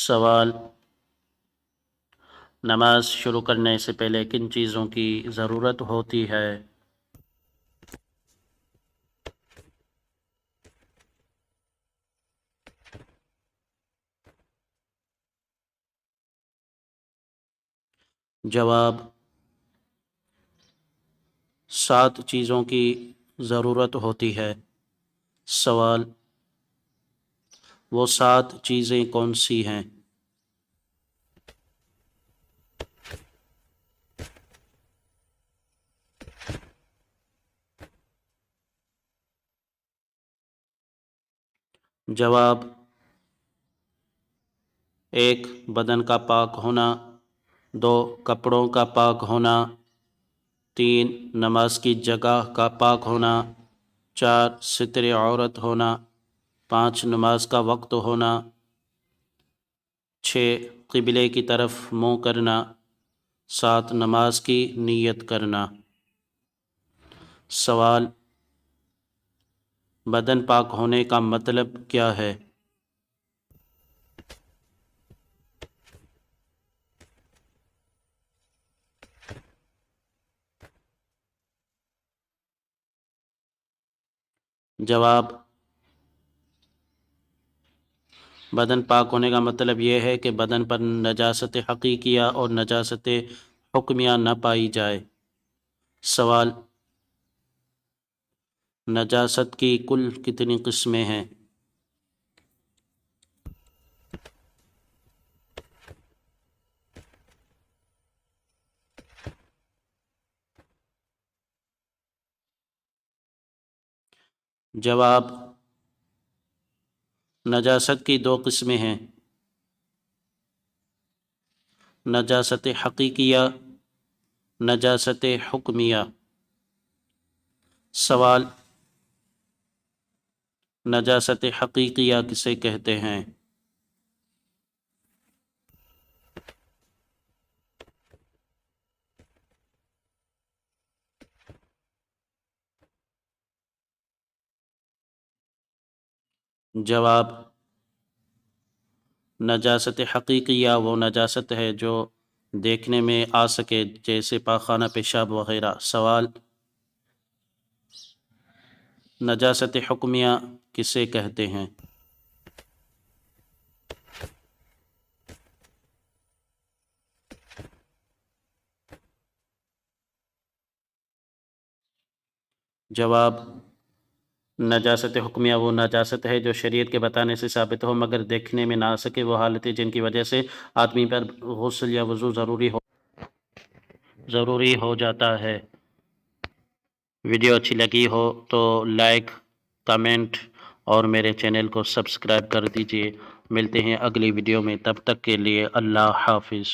سوال: نماز شروع کرنے سے پہلے کن چیزوں کی ضرورت ہوتی ہے؟ جواب: 7 چیزوں کی ضرورت ہوتی ہے۔ سوال: وہ 7 چیزیں کون سی ہیں؟ جواب: 1 بدن کا پاک ہونا، 2 کپڑوں کا پاک ہونا، 3 نماز کی جگہ کا پاک ہونا، 4 ستر عورت ہونا، 5 نماز کا وقت ہونا، 6 قبلے کی طرف منہ کرنا، 7 نماز کی نیت کرنا۔ سوال: بدن پاک ہونے کا مطلب کیا ہے؟ جواب: بدن پاک ہونے کا مطلب یہ ہے کہ بدن پر نجاست حقیقیہ اور نجاست حکمیہ نہ پائی جائے۔ سوال: نجاست کی کل کتنی قسمیں ہیں؟ جواب: نجاست کی 2 قسمیں ہیں، نجاست حقیقیہ، نجاست حکمیہ۔ سوال: نجاست حقیقیہ کسے کہتے ہیں؟ جواب: نجاست حقیقیہ وہ نجاست ہے جو دیکھنے میں آ سکے، جیسے پاخانہ، پیشاب وغیرہ۔ سوال: نجاست حکمیہ کسے کہتے ہیں؟ جواب: نجاست حکمیہ وہ نجاست ہے جو شریعت کے بتانے سے ثابت ہو مگر دیکھنے میں نہ آ سکے، وہ حالتیں جن کی وجہ سے آدمی پر غسل یا وضو ضروری ہو جاتا ہے۔ ویڈیو اچھی لگی ہو تو لائک، کمنٹ اور میرے چینل کو سبسکرائب کر دیجئے۔ ملتے ہیں اگلی ویڈیو میں، تب تک کے لیے اللہ حافظ۔